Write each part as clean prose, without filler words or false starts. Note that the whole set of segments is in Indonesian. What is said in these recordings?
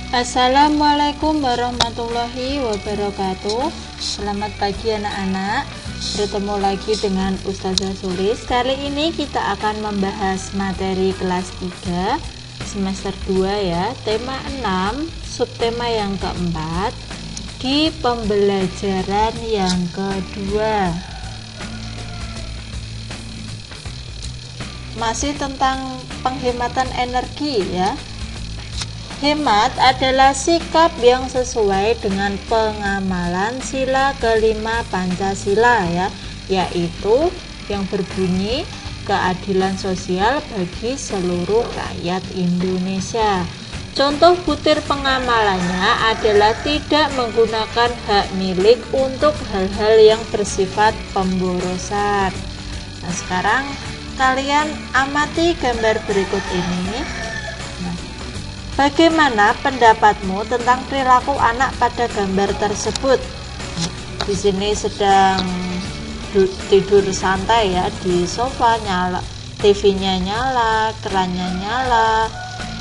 Assalamualaikum warahmatullahi wabarakatuh. Selamat pagi anak-anak. Bertemu lagi dengan Ustazah Sulis. Kali ini kita akan membahas materi kelas 3 semester 2 ya. Tema 6, subtema yang keempat di pembelajaran yang kedua. Masih tentang penghematan energi ya. Hemat adalah sikap yang sesuai dengan pengamalan sila kelima Pancasila ya, yaitu yang berbunyi keadilan sosial bagi seluruh rakyat Indonesia. Contoh butir pengamalannya adalah tidak menggunakan hak milik untuk hal-hal yang bersifat pemborosan. Nah, sekarang kalian amati gambar berikut ini. Bagaimana pendapatmu tentang perilaku anak pada gambar tersebut? Di sini sedang tidur santai ya di sofa, nyala TV-nya nyala, kerannya nyala,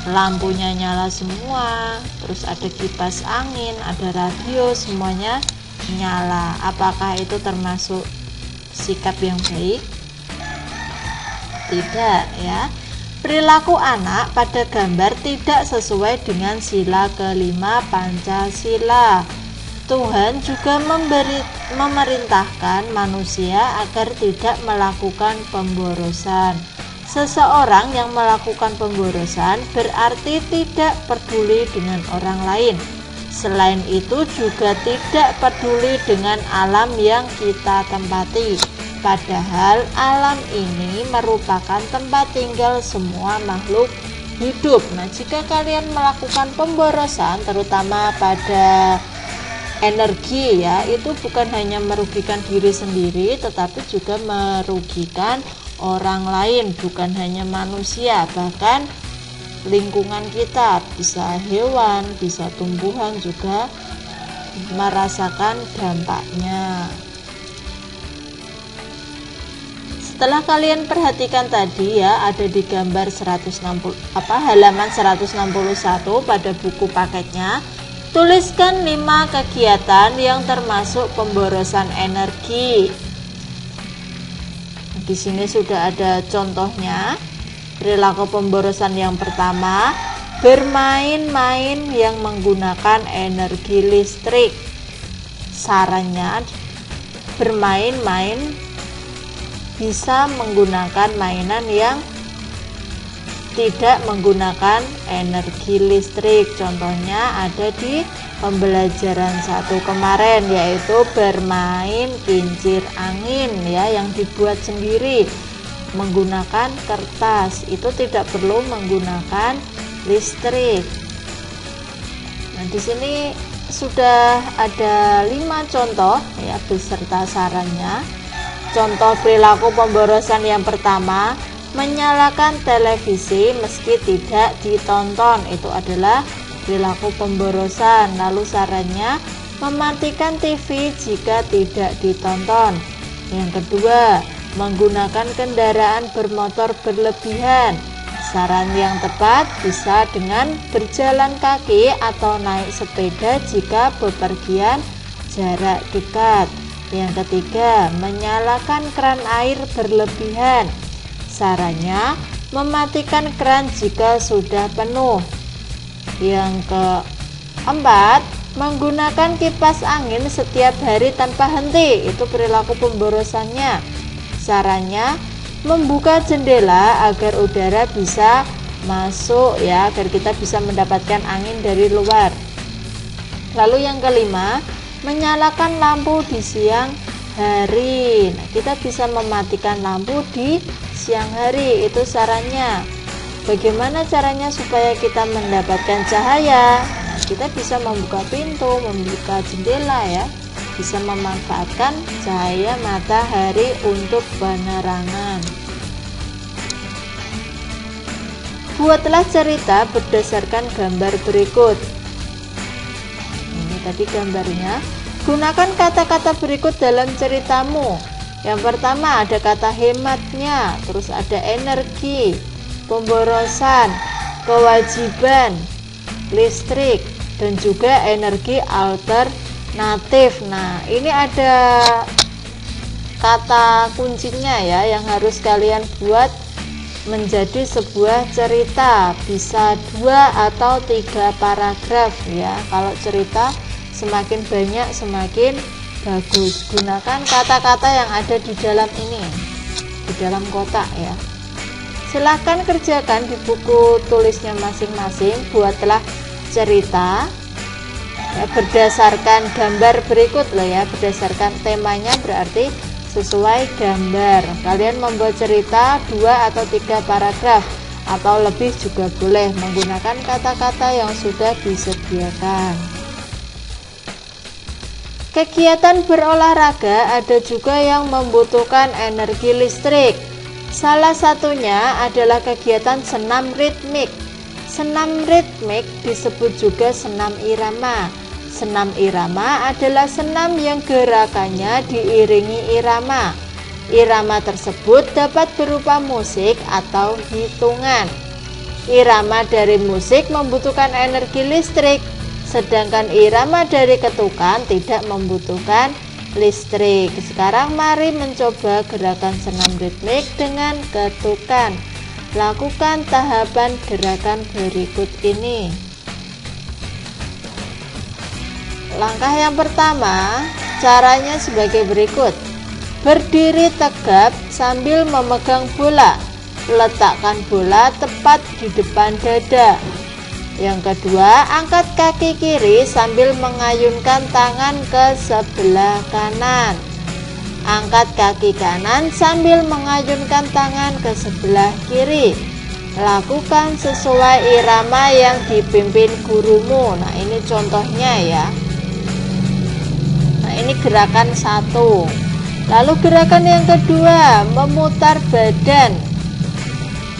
lampunya nyala semua, terus ada kipas angin, ada radio, semuanya nyala. Apakah itu termasuk sikap yang baik? Tidak ya. Perilaku anak pada gambar tidak sesuai dengan sila kelima Pancasila. Tuhan juga memerintahkan manusia agar tidak melakukan pemborosan. Seseorang yang melakukan pemborosan berarti tidak peduli dengan orang lain. Selain itu juga tidak peduli dengan alam yang kita tempati. Padahal alam ini merupakan tempat tinggal semua makhluk hidup. Nah, jika kalian melakukan pemborosan terutama pada energi ya, itu bukan hanya merugikan diri sendiri tetapi juga merugikan orang lain, bukan hanya manusia, bahkan lingkungan kita, bisa hewan, bisa tumbuhan juga merasakan dampaknya. Setelah kalian perhatikan tadi ya, ada di gambar halaman 161 pada buku paketnya. Tuliskan 5 kegiatan yang termasuk pemborosan energi. Di sini sudah ada contohnya. Perilaku pemborosan yang pertama, bermain-main yang menggunakan energi listrik. Sarannya, bermain-main bisa menggunakan mainan yang tidak menggunakan energi listrik. Contohnya ada di pembelajaran 1 kemarin, yaitu bermain kincir angin ya, yang dibuat sendiri menggunakan kertas. Itu tidak perlu menggunakan listrik. Nah, di sini sudah ada 5 contoh ya beserta sarannya. Contoh perilaku pemborosan yang pertama, menyalakan televisi meski tidak ditonton. Itu adalah perilaku pemborosan. Lalu sarannya, mematikan TV jika tidak ditonton. Yang kedua, menggunakan kendaraan bermotor berlebihan. Saran yang tepat bisa dengan berjalan kaki atau naik sepeda jika bepergian jarak dekat. Yang ketiga, menyalakan keran air berlebihan. Sarannya, mematikan keran jika sudah penuh. Yang keempat, menggunakan kipas angin setiap hari tanpa henti. Itu perilaku pemborosannya. Sarannya, membuka jendela agar udara bisa masuk ya, agar kita bisa mendapatkan angin dari luar. Lalu yang kelima, menyalakan lampu di siang hari. Nah, kita bisa mematikan lampu di siang hari, itu sarannya. Bagaimana caranya supaya kita mendapatkan cahaya? Nah, kita bisa membuka pintu, membuka jendela ya, bisa memanfaatkan cahaya matahari untuk penerangan. Buatlah cerita berdasarkan gambar berikut. Tadi gambarnya, gunakan kata-kata berikut dalam ceritamu. Yang pertama ada kata hematnya, terus ada energi, pemborosan, kewajiban, listrik, dan juga energi alternatif. Nah, ini ada kata kuncinya ya yang harus kalian buat menjadi sebuah cerita, bisa 2 atau 3 paragraf ya. Kalau cerita semakin banyak semakin bagus. Gunakan kata-kata yang ada di dalam ini, di dalam kotak ya. Silahkan kerjakan di buku tulisnya masing-masing. Buatlah cerita ya, berdasarkan gambar berikut loh ya, berdasarkan temanya, berarti sesuai gambar. Kalian membuat cerita 2 atau 3 paragraf atau lebih juga boleh, menggunakan kata-kata yang sudah disediakan. Kegiatan berolahraga ada juga yang membutuhkan energi listrik. Salah satunya adalah kegiatan senam ritmik. Senam ritmik disebut juga senam irama. Senam irama adalah senam yang gerakannya diiringi irama. Irama tersebut dapat berupa musik atau hitungan. Irama dari musik membutuhkan energi listrik, sedangkan irama dari ketukan tidak membutuhkan listrik. Sekarang mari mencoba gerakan senam ritmik dengan ketukan. Lakukan tahapan gerakan berikut ini. Langkah yang pertama, caranya sebagai berikut. Berdiri tegap sambil memegang bola. Letakkan bola tepat di depan dada. Yang kedua, angkat kaki kiri sambil mengayunkan tangan ke sebelah kanan. Angkat kaki kanan sambil mengayunkan tangan ke sebelah kiri. Lakukan sesuai irama yang dipimpin gurumu. Nah, ini contohnya ya. Nah, ini gerakan 1. Lalu gerakan yang kedua, memutar badan.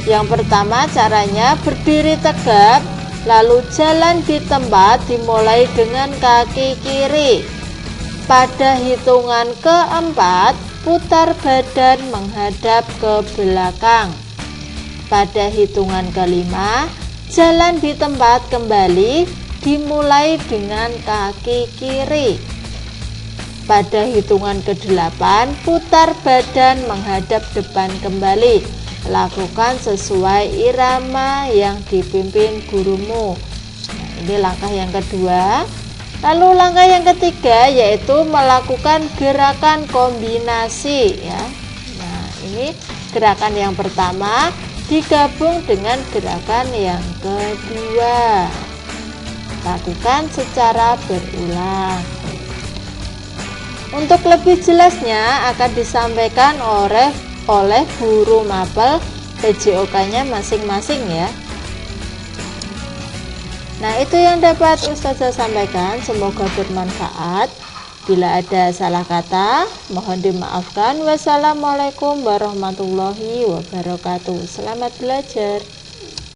Yang pertama caranya berdiri tegap, lalu jalan di tempat dimulai dengan kaki kiri. Pada hitungan keempat, putar badan menghadap ke belakang. Pada hitungan kelima, jalan di tempat kembali dimulai dengan kaki kiri. Pada hitungan ke-8, putar badan menghadap depan kembali. Lakukan sesuai irama yang dipimpin gurumu. Nah, ini langkah yang kedua. Lalu langkah yang ketiga yaitu melakukan gerakan kombinasi ya. Nah, ini gerakan yang pertama digabung dengan gerakan yang kedua. Lakukan secara berulang. Untuk lebih jelasnya akan disampaikan oleh guru mapel PJOK-nya masing-masing ya. Nah, itu yang dapat Ustazah sampaikan, semoga bermanfaat. Bila ada salah kata, mohon dimaafkan. Wassalamualaikum warahmatullahi wabarakatuh. Selamat belajar.